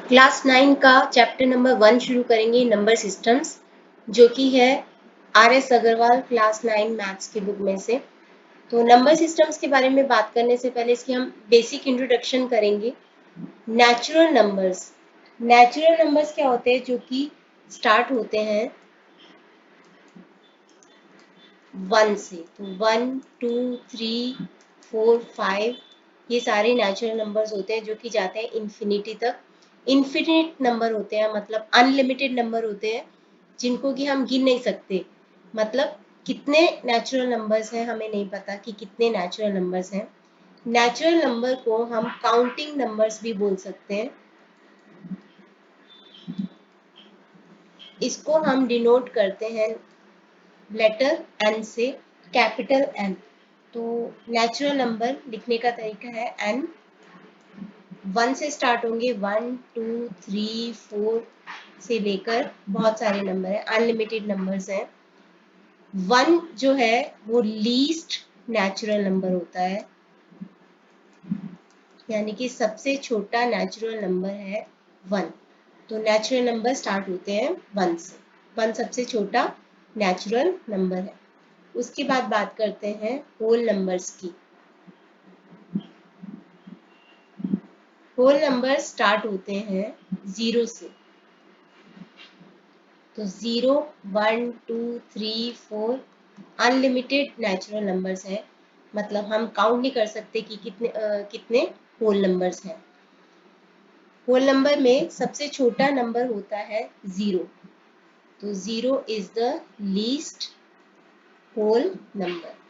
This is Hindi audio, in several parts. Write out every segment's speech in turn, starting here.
क्लास 9 का चैप्टर नंबर 1 शुरू करेंगे, नंबर सिस्टम्स, जो कि है RS अग्रवाल क्लास 9 मैथ्स की बुक में से। तो नंबर सिस्टम्स के बारे में बात करने से पहले इसकी हम बेसिक इंट्रोडक्शन करेंगे। नेचुरल नंबर्स क्या होते हैं? जो कि स्टार्ट होते हैं 1 से। तो 1 2 3 4 5 ये सारे नेचुरल नंबर्स होते हैं जो कि जाते हैं इन्फिनिटी तक। इन्फिनिट नंबर होते हैं, मतलब अनलिमिटेड नंबर होते हैं जिनको कि हम गिन नहीं सकते। मतलब कितने नेचुरल नंबर्स हैं हमें नहीं पता कि कितने नेचुरल नंबर्स हैं। नेचुरल नंबर को हम काउंटिंग नंबर्स भी बोल सकते हैं। इसको हम डिनोट करते हैं लेटर एन से, कैपिटल एन। तो नेचुरल नंबर लिखने का तरीका है एन। 1 से स्टार्ट होंगे, 1 2 3 4 से लेकर बहुत सारे नंबर हैं, अनलिमिटेड नंबर्स हैं। 1 जो है वो लीस्ट नेचुरल नंबर होता है, यानी कि सबसे छोटा नेचुरल नंबर है 1। तो नेचुरल नंबर स्टार्ट होते हैं 1 से। 1 सबसे छोटा नेचुरल नंबर है। उसके बाद बात करते हैं होल नंबर्स की। होल नंबर स्टार्ट होते हैं 0 से। तो 0 1 2 3 4 अनलिमिटेड नेचुरल नंबर्स है, मतलब हम काउंट नहीं कर सकते कि कितने होल नंबर्स हैं। होल नंबर में सबसे छोटा नंबर होता है 0। तो 0 is the least whole number.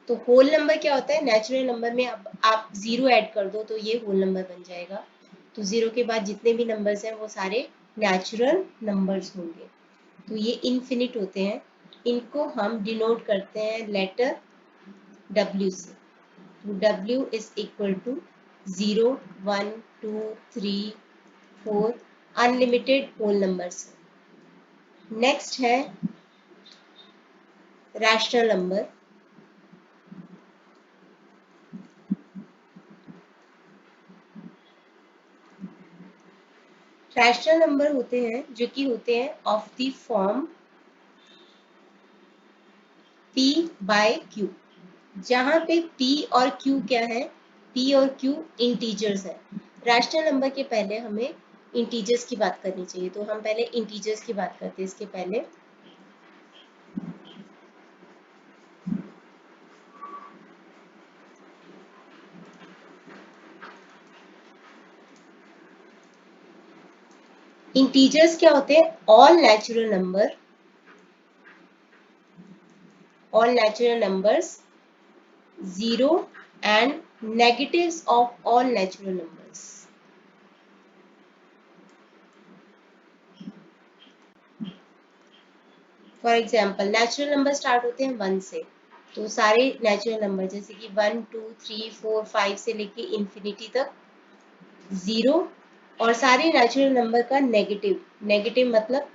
तो होल नंबर क्या होता है? नेचुरल नंबर में अब आप 0 ऐड कर दो तो ये होल नंबर बन जाएगा। तो 0 के बाद जितने भी नंबर्स हैं वो सारे नेचुरल नंबर्स होंगे। तो ये इनफिनिट होते हैं। इनको हम डिनोट करते हैं लेटर W से। तो W is equal to 0 1 2 3 4 unlimited whole numbers. Next है रैशनल नंबर। रैशनल नंबर होते हैं जो कि होते हैं of the form P by Q, जहां पे P और Q क्या है? P और Q इंटीजर्स है। रैशनल नंबर के पहले हमें इंटीजर्स की बात करनी चाहिए, तो हम पहले इंटीजर्स की बात करते हैं। इसके पहले इंटीजर्स क्या होते हैं? All natural numbers, zero and negatives of all natural numbers. For example natural number start होते हैं 1 से। तो सारे नेचुरल नंबर जैसे कि 1 2 3 4 5 से लेके इंफिनिटी तक 0। और सारे नेचुरल नंबर का नेगेटिव मतलब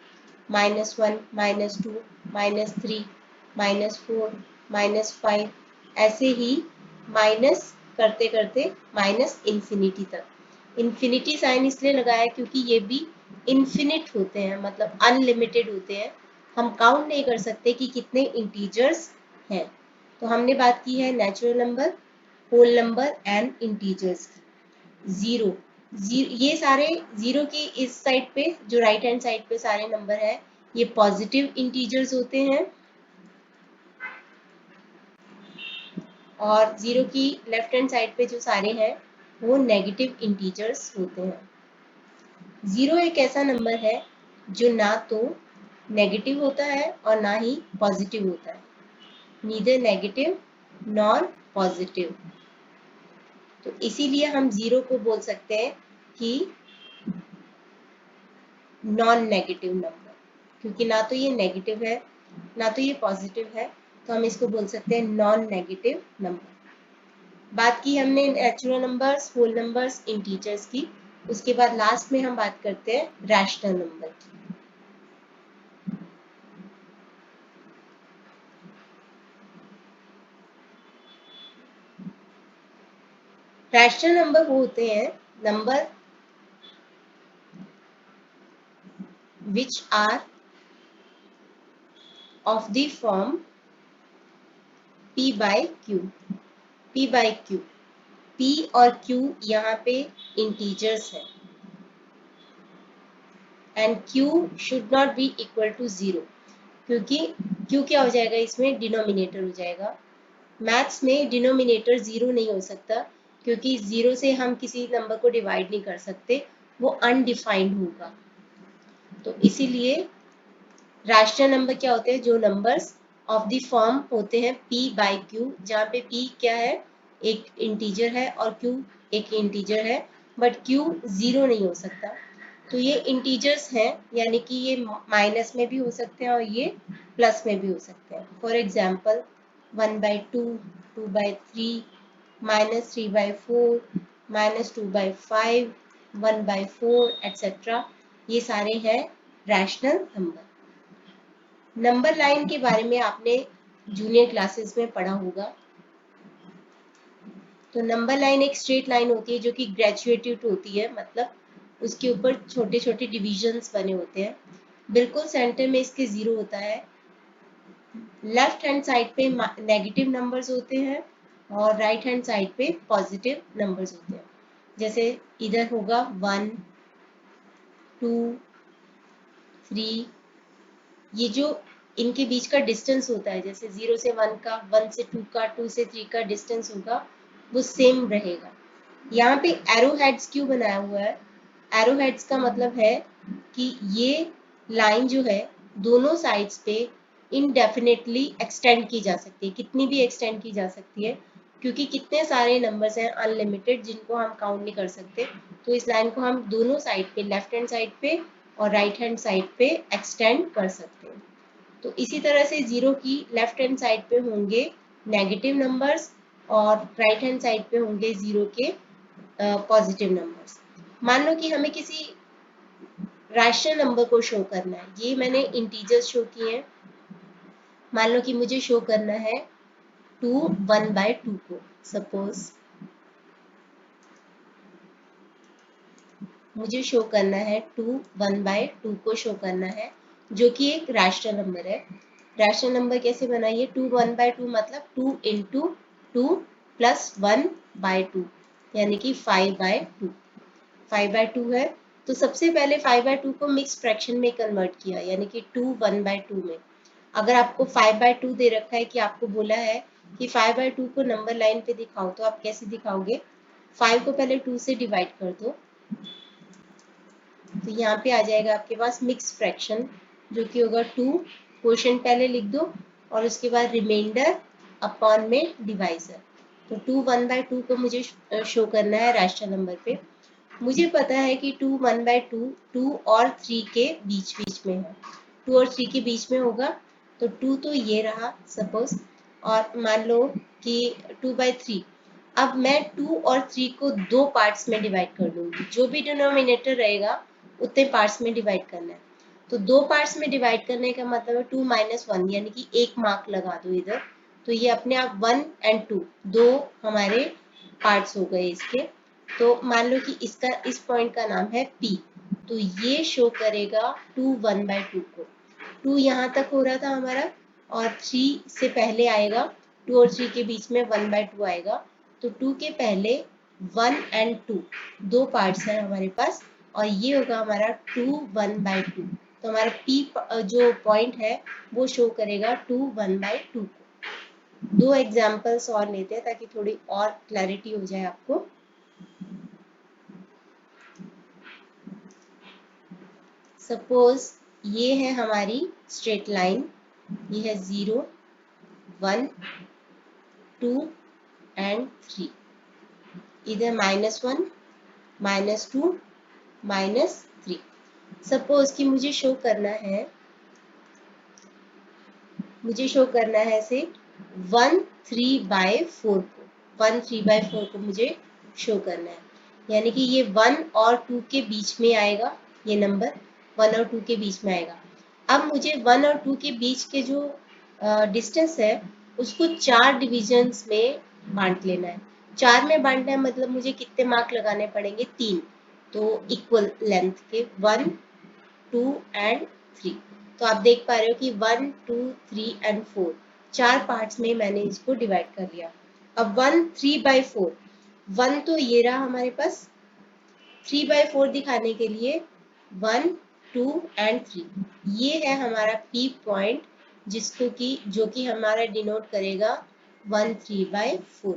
-1 -2 -3 -4 -5, ऐसे ही माइनस करते करते माइनस इंफिनिटी तक। इंफिनिटी साइन इसलिए लगाया क्योंकि ये भी इन्फिनिट होते हैं, मतलब अनलिमिटेड होते हैं। हम काउंट नहीं कर सकते कि कितने इंटीजर्स हैं। तो हमने बात की है natural number, whole number and integers की। जीरो ये सारे जीरो की इस साइड पे, जो राइट हैंड साइड पे सारे नंबर है, ये पॉजिटिव इंटीजर्स होते हैं। और जीरो की लेफ्ट हैंड साइड पे जो सारे हैं वो नेगेटिव इंटीजर्स होते हैं। जीरो एक ऐसा नंबर है जो ना तो नेगेटिव होता है और ना ही पॉजिटिव होता है, नीदर नेगेटिव नॉर पॉजिटिव। तो इसीलिए हम जीरो को बोल सकते हैं कि नॉन नेगेटिव नंबर, क्योंकि ना तो ये नेगेटिव है ना तो ये पॉजिटिव है, तो हम इसको बोल सकते हैं नॉन नेगेटिव नंबर। बात की हमने natural numbers, whole numbers, integers की। उसके बाद लास्ट में हम बात करते हैं रैशनल नंबर की। रैशनल नंबर वो होते हैं number which are of the form p by q. p by q, p और q यहाँ पे इंटीजर्स है and q should not be equal to 0, क्योंकि q क्या हो जाएगा, इसमें डिनोमिनेटर हो जाएगा। मैथ्स में डिनोमिनेटर 0 नहीं हो सकता, क्योंकि 0 से हम किसी नंबर को डिवाइड नहीं कर सकते, वो अनडिफाइंड होगा। तो इसीलिए रैशनल नंबर क्या होते हैं, जो नंबर्स ऑफ द फॉर्म होते हैं p बाई q, जहाँ पे p क्या है, एक इंटीजर है और q एक इंटीजर है, बट q 0 नहीं हो सकता। तो ये इंटीजर्स हैं, यानी कि ये माइनस में भी हो सकते हैं और ये प्लस में भी हो सकते हैं। फॉर एग्जाम्पल 1/2, 2/3, -3/4, -2/5, 1/4 एटसेट्रा, ये सारे हैं रैशनल नंबर। नंबर लाइन के बारे में आपने जूनियर क्लासेस में पढ़ा होगा। तो नंबर लाइन एक स्ट्रेट लाइन होती है जो कि ग्रेजुएटेड होती है, मतलब उसके ऊपर छोटे छोटे डिविजन्स बने होते हैं। बिल्कुल सेंटर में इसके 0 होता है। लेफ्ट हैंड साइड पे नेगेटिव नंबर्स होते हैं और राइट हैंड साइड पे पॉजिटिव नंबर्स होते हैं। जैसे इधर होगा 1, 2, 3, ये जो इनके बीच का डिस्टेंस होता है, जैसे 0 से 1 का, 1 से 2 का, 2 से 3 का डिस्टेंस होगा, वो सेम रहेगा। यहाँ पे एरो हेड्स क्यों बनाया हुआ है? एरो हेड्स का मतलब है कि ये लाइन जो है दोनों साइड्स पे इनडेफिनेटली एक्सटेंड की जा सकती है, कितनी भी एक्सटेंड की जा सकती है, क्योंकि कितने सारे नंबर्स हैं अनलिमिटेड जिनको हम काउंट नहीं कर सकते। तो इस लाइन को हम दोनों साइड पे, लेफ्ट हैंड साइड पे और राइट हैंड साइड पे एक्सटेंड कर सकते हैं। तो इसी तरह से 0 की लेफ्ट हैंड साइड पे होंगे नेगेटिव नंबर्स और राइट हैंड साइड पे होंगे 0 के पॉजिटिव नंबर्स। मान लो कि हमें किसी रैशनल नंबर को शो करना है, ये मैंने इंटीजर्स शो किए हैं। मान लो कि मुझे शो करना है 2 1/2 को, सपोज मुझे शो करना है 2 1/2 को शो करना है, जो कि एक रैशनल नंबर है। रैशनल नंबर कैसे बनाइए, 2 1/2 मतलब 2 इंटू 2 प्लस 1/2, यानी कि 5/2। 5/2 है, तो सबसे पहले 5/2 को मिक्स फ्रैक्शन में कन्वर्ट किया, यानी कि 2 1/2 में। अगर आपको 5/2 दे रखा है, कि आपको बोला है कि 5/2 को नंबर लाइन पे दिखाओ, तो आप कैसे दिखाओगे, 5 को पहले 2 से डिवाइड कर दो, तो यहाँ पे आ जाएगा आपके पास मिक्स फ्रैक्शन, जो कि होगा 2, क्वोशिएंट पहले लिख दो और उसके बाद रिमाइंडर अपॉन में डिवाइजर। तो 2 1/2 को मुझे शो करना है रैशनल नंबर पे। मुझे पता है कि 2 1/2 2 और 3 के बीच बीच में है, 2 और 3 के बीच में होगा, तो 2 तो ये रहा सपोज, और मान लो कि 2/3। अब मैं 2 और 3 को 2 पार्ट्स में डिवाइड कर दूंगी, जो भी डिनोमिनेटर रहेगा उतने पार्ट्स में डिवाइड करना है। तो 2 पार्ट्स में डिवाइड करने का मतलब है 2 - 1, यानी कि एक मार्क लगा दो इधर, तो ये अपने आप 1 एंड 2 दो हमारे पार्ट्स हो गए इसके। तो मान लो कि इसका इस पॉइंट का नाम है P, तो ये शो करेगा 2 1/2 को। 2 यहाँ तक हो रहा था हमारा, और 3 से पहले आएगा, 2 और 3 के बीच में 1/2 आएगा, तो 2 के पहले 1 एंड 2 दो पार्ट्स हैं हमारे पास, और ये होगा हमारा 2 1/2। तो हमारा P जो पॉइंट है वो शो करेगा 2 1/2 को। दो एग्जाम्पल्स और लेते हैं ताकि थोड़ी और क्लैरिटी हो जाए आपको। सपोज ये है हमारी स्ट्रेट लाइन, ये है 0 1 2 एंड 3, इधर -1 -2 -3। सपोज कि मुझे शो करना है से 1 3/4 को, 1 3/4 को मुझे शो करना है, यानी कि ये 1 और 2 के बीच में आएगा, ये नंबर 1 और 2 के बीच में आएगा। अब मुझे 1 और 2 के बीच के जो डिस्टेंस है उसको 4 डिविजन्स में बांट लेना है। 4 में बांटना है मतलब मुझे कितने मार्क लगाने पड़ेंगे, 3, तो इक्वल लेंथ के 1, 2 एंड 3। तो आप देख पा रहे हो कि 1, 2, 3 एंड 4 4 पार्ट्स में मैंने इसको डिवाइड कर लिया। अब 1 3/4, 1 तो ये रहा हमारे पास, 3/4 दिखाने के लिए 1, 2 एंड 3, ये है हमारा P पॉइंट, जिसको कि जो कि हमारा डिनोट करेगा 1 3/4।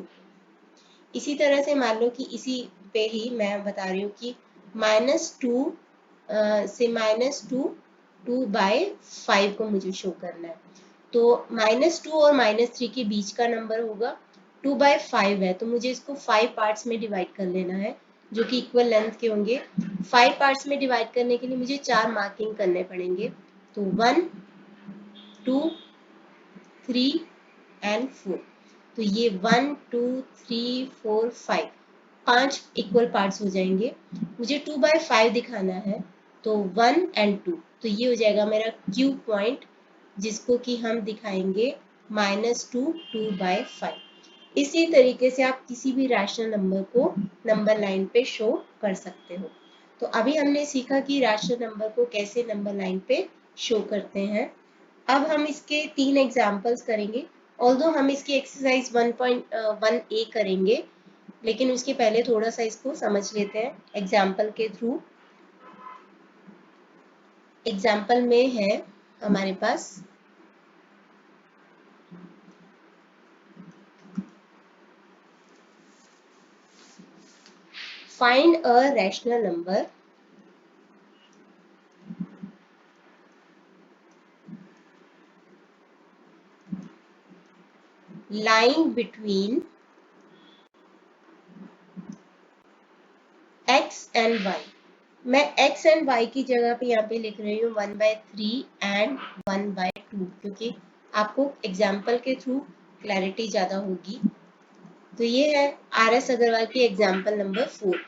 इसी तरह से मान लो कि इसी पे ही मैं बता रही हूँ कि -2 से -2 2/5 को मुझे शो करना है। तो -2 और -3 के बीच का नंबर होगा 2/5 है, तो मुझे इसको 5 पार्ट्स में डिवाइड कर लेना है जो कि इक्वल लेंथ के होंगे। 5 पार्ट्स में डिवाइड करने के लिए मुझे 4 मार्किंग करने पड़ेंगे, तो 1, 2, 3 एंड 4। तो ये 1, 2, 3, 4, 5 5 इक्वल पार्ट्स हो जाएंगे। मुझे 2/5 दिखाना है, तो 1 एंड 2, तो ये हो जाएगा मेरा Q पॉइंट, जिसको कि हम दिखाएंगे -2 2/5। इसी तरीके से आप किसी भी रैशनल नंबर को नंबर लाइन पे शो कर सकते हो। तो अभी हमने सीखा कि रैशनल नंबर को कैसे नंबर लाइन पे शो करते हैं। अब हम इसके 3 एग्जाम्पल्स करेंगे। ऑल्दो हम इसकी एक्सरसाइज 1.1a करेंगे, लेकिन उसके पहले थोड़ा सा इसको समझ लेते हैं एग्जाम्पल के थ्रू। एग्जाम्पल में है हमारे पास find a rational number lying between x and y। मैं x एंड y की जगह पे यहाँ पे लिख रही हूँ 1/3 एंड 1/2, क्योंकि आपको एग्जाम्पल के थ्रू क्लैरिटी ज्यादा होगी। तो ये है RS अग्रवाल की एग्जाम्पल नंबर 4।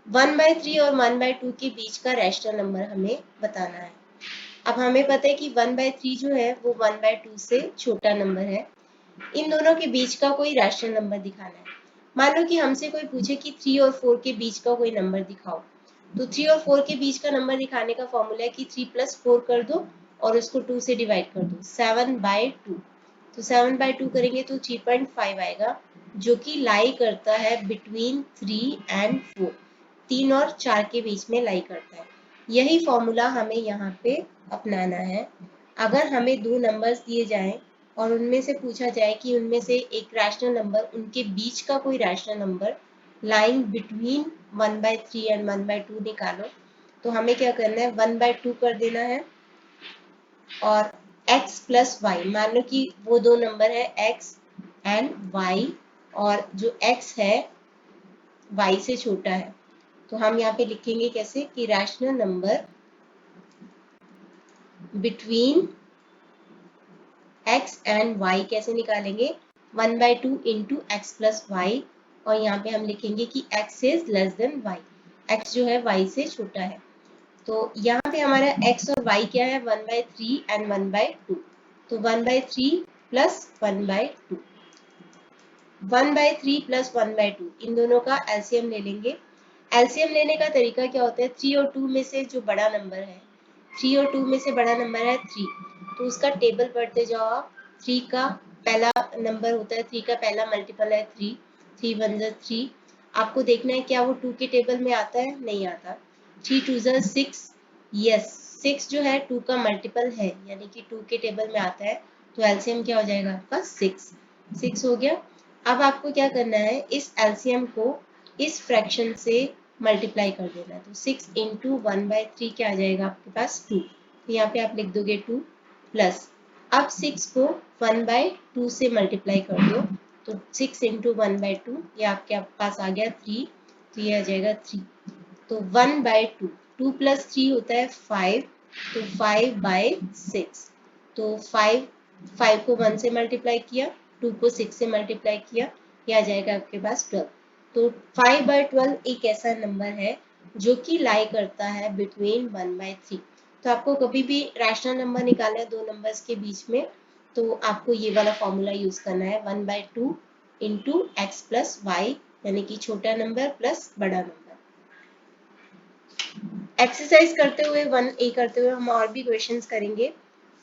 1/3 और 1/2 के बीच का रैशनल नंबर हमें बताना है। अब हमें पता है कि 1/3 जो है वो 1/2 से छोटा नंबर है। इन दोनों के बीच का कोई रैशनल नंबर दिखाना है। मान लो कि हमसे कोई पूछे कि 3 और 4 के बीच का कोई नंबर दिखाओ, तो 3 और 4 के बीच का नंबर दिखाने का फॉर्मूला है कि 3 + 4 कर दो और उसको 2 से डिवाइड कर दो, 7/2। तो 7/2 करेंगे तो 3.5 आएगा, जो कि लाई करता है बिटवीन 3 एंड 4, 3 और 4 के बीच में लाई करता है। यही फॉर्मूला हमें यहाँ पे अपनाना है। अगर हमें दो नंबर्स दिए जाएं और उनमें से पूछा जाए कि उनमें से एक रैशनल नंबर, उनके बीच का कोई rational number line between 1/3 and 1/2 निकालो, तो हमें क्या करना है, 1/2 कर देना है और x + y, मान लो कि वो दो नंबर है x एंड y, और जो x है y से छोटा है, तो हम यहाँ पे लिखेंगे कैसे कि rational number between x and y कैसे निकालेंगे, 1/2 इंटू x + y, और यहाँ पे हम लिखेंगे कि x is less than y, x जो है y से छोटा है। तो यहाँ पे हमारा x और y क्या है, 1/3 एंड 1/2, तो 1/3 + 1/2, 1/3 + 1/2, इन दोनों का एलसीएम ले लेंगे। एलसीएम लेने का तरीका क्या होता है, 3 और 2 में से जो बड़ा नंबर है, 3 और 2 में से बड़ा नंबर है 3, तो उसका टेबल पढ़ते जाओ आप। 3 का पहला नंबर होता है, 3 का पहला मल्टीपल है 3, 3 1 ज़ा 3। आपको देखना है क्या वो 2 के टेबल में आता है, नहीं आता। 3 2 ज़ा 6, यस 6 जो है 2 का मल्टीपल है, यानी कि 2 के टेबल में आता है, तो एलसीएम क्या हो जाएगा आपका 6 हो गया। अब आपको क्या करना है, इस एलसीएम को इस फ्रैक्शन से मल्टीप्लाई कर देना है, तो 6 इंटू 1/3 क्या आ जाएगा आपके पास 2, तो यहाँ पे आप लिख दोगे 2 प्लस, अब 6 को 1/2 से मल्टीप्लाई कर दो, तो 6 इंटू 1/2 ये आपके पास आ गया 3, तो ये आ जाएगा 3, तो 1/2, 2 + 3 होता है 5, तो 5/6, तो 5 को 1 से मल्टीप्लाई किया, 2 को 6 से मल्टीप्लाई किया, ये आ जाएगा आपके पास 12। तो 5/12 एक ऐसा नंबर है जो कि लाई करता है बिटवीन 1/3। तो आपको कभी भी रैशनल नंबर निकालना है दो नंबर्स के बीच में, तो आपको ये वाला फॉर्मूला यूज करना है, 1/2 इंटू एक्स प्लस वाई, यानी कि छोटा नंबर प्लस बड़ा नंबर। एक्सरसाइज करते हुए 1A करते हुए हम और भी क्वेश्चंस करेंगे।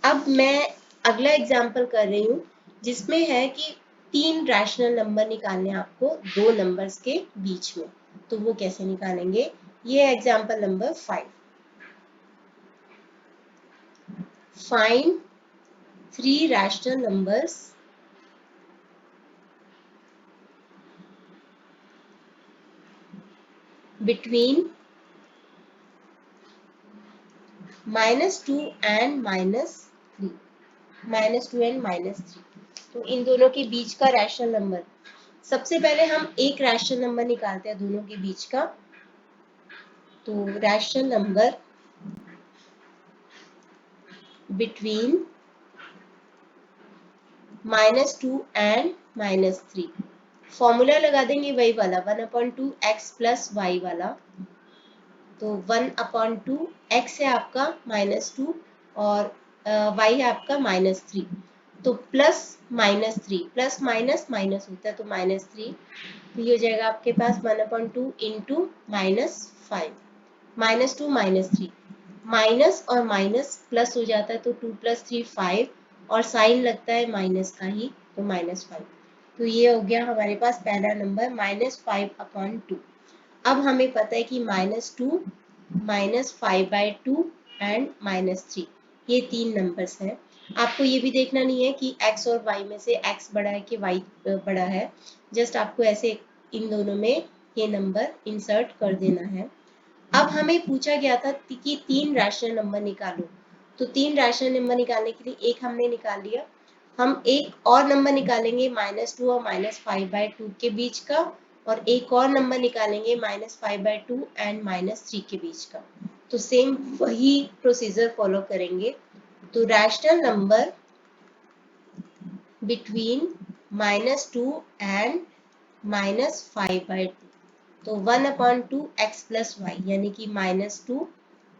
अब मैं अगला एग्जांपल कर रही हूँ जिसमें है कि 3 रैशनल नंबर निकालने आपको 2 नंबर्स के बीच में, तो वो कैसे निकालेंगे। ये example number 5। Find 3 rational numbers between -2 and -3, -2 and -3। तो इन दोनों के बीच का रैशनल नंबर, सबसे पहले हम एक रैशनल नंबर निकालते हैं दोनों के बीच का। तो rational number between -2 and -3, formula लगा देंगे वही वाला 1/2 x प्लस वाई वाला। तो 1/2 x है आपका -2 और y है आपका -3, तो प्लस -3 प्लस माइनस माइनस होता है तो -3, तो ये हो जाएगा आपके पास 1/2 इंटू -5, -2 -3, माइनस और माइनस प्लस हो जाता है तो 2 + 3 5, और साइन लगता है माइनस का ही तो -5। तो ये हो गया हमारे पास पहला नंबर -5/2। अब हमें पता है कि -2, -5/2 एंड -3, ये 3 नंबर्स हैं। आपको ये भी देखना नहीं है कि x और y में से x बड़ा है कि y बड़ा है, जस्ट आपको ऐसे इन दोनों में ये नंबर इंसर्ट कर देना है। अब हमें पूछा गया था कि 3 रैशनल नंबर निकालो, तो 3 रैशनल नंबर निकालने के लिए एक हमने निकाल लिया। हम एक और नंबर निकालेंगे -2 और -5/2 के बीच का, और एक और नंबर निकालेंगे -5/2 एंड -3 के बीच का। तो सेम वही प्रोसीजर फॉलो करेंगे। तो रैशनल नंबर बिटवीन -2 एंड -5/2, तो 1/2 x प्लस वाई, यानी कि -2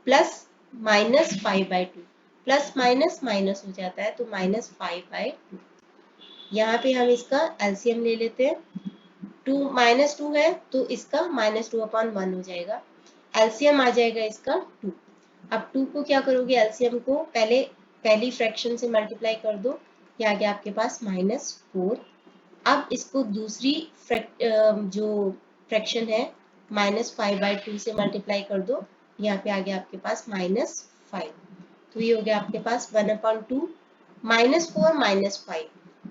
प्लस -5/2, प्लस माइनस माइनस हो जाता है तो -5/2। यहाँ पे हम इसका एलसीएम ले लेते हैं। 2 -2 है तो इसका -2/1 हो जाएगा, एलसीएम आ जाएगा इसका 2। अब 2 को क्या करोगे, एलसीएम को पहले पहली फ्रैक्शन से मल्टीप्लाई कर दो, ये आ गया आपके पास -4। अब इसको दूसरी जो फ्रैक्शन है -5/2 से मल्टीप्लाई कर दो, यहाँ पे आ गया आपके पास -5। तो ये हो गया आपके पास 1/2, -4 -5,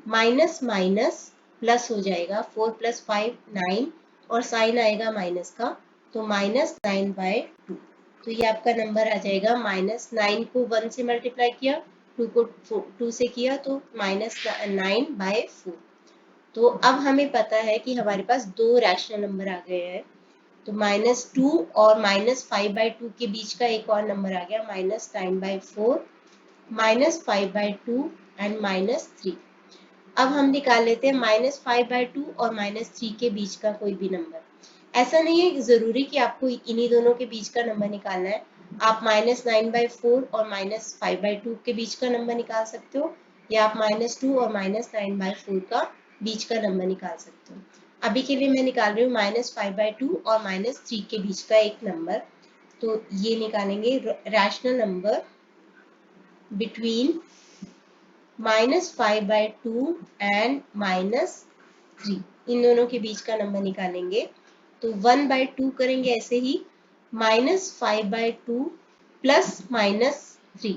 माइनस माइनस प्लस हो जाएगा, 4 + 5 9, और साइन आएगा माइनस का, तो -9/2। तो ये आपका नंबर आ जाएगा। -9 को 1 से मल्टीप्लाई किया, 2 को 2 से किया तो -9/4। तो अब हमें पता है कि हमारे पास 2 रैशनल नंबर आ गए हैं। तो -2 और -5/2 के बीच का एक और नंबर आ गया -9/4, -5/2 एंड -3। अब हम निकाल लेते हैं -5/2 और -3 के बीच का कोई भी नंबर। ऐसा नहीं है जरूरी कि आपको इन्हीं दोनों के बीच का नंबर निकालना है, आप -9/4 और -5/2 के बीच का नंबर निकाल सकते हो, या आप -2 और -9/4 का बीच का नंबर निकाल सकते हो। अभी के लिए मैं निकाल रही हूँ -5/2 और -3 के बीच का एक नंबर। तो ये निकालेंगे रैशनल नंबर बिटवीन -5/2 एंड -3, इन दोनों के बीच का नंबर निकालेंगे। तो 1/2 करेंगे ऐसे ही, -5/2 प्लस -3,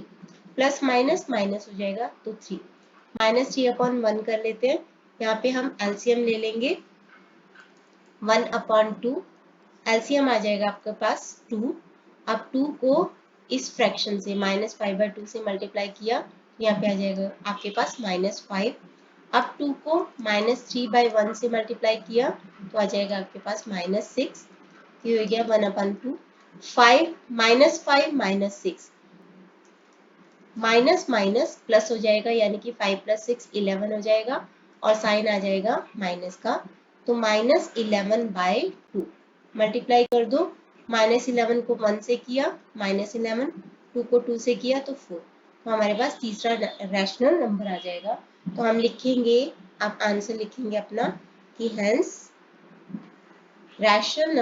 प्लस माइनस माइनस हो जाएगा तो 3, -3/1 कर लेते हैं। यहाँ पे हम एलसीएम ले लेंगे, 1/2, एलसीएम आ जाएगा आपके पास 2। अब 2 को इस फ्रैक्शन से -5/2 से मल्टीप्लाई किया, यहाँ पे आ जाएगा आपके पास -5। अब 2 को -3/1 से मल्टीप्लाई किया तो आ जाएगा आपके पास -6। ये हो गया 1/2। 5 -5 -6, माइनस माइनस प्लस हो जाएगा, यानी कि 5 + 6 11 हो जाएगा, और साइन आ जाएगा माइनस का, तो -11/2 मल्टीप्लाई कर दो। -11 को 1 से किया -11, 2 को 2 से किया तो 4, तो हमारे पास तीसरा रैशनल नंबर आ जाएगा। तो हम लिखेंगे, आप आंसर लिखेंगे अपना कि hence रैशनल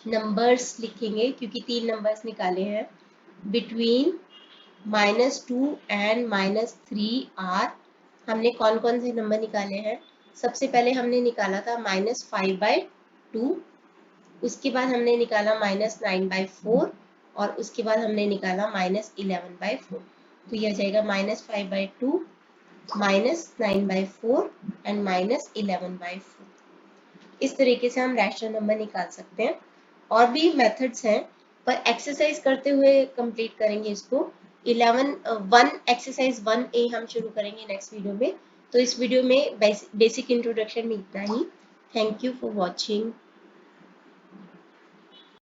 नंबर्स लिखेंगे क्योंकि 3 नंबर्स निकाले हैं बिटवीन -2 एंड -3 आर। हमने कौन कौन से नंबर निकाले हैं? सबसे पहले हमने निकाला था -5/2, उसके बाद हमने निकाला -9/4 और उसके बाद हमने निकाला -11/4। तो यह जाएगा -5/2, -9/4 एंड -11/4। इस तरीके से हम रैशनल नंबर निकाल सकते हैं। और भी मेथड्स हैं पर एक्सरसाइज करते हुए कंप्लीट करेंगे इसको। 1 एक्सरसाइज 1A हम शुरू करेंगे नेक्स्ट वीडियो में। तो इस वीडियो में बेसिक इंट्रोडक्शन में इतना ही। Thank you for watching.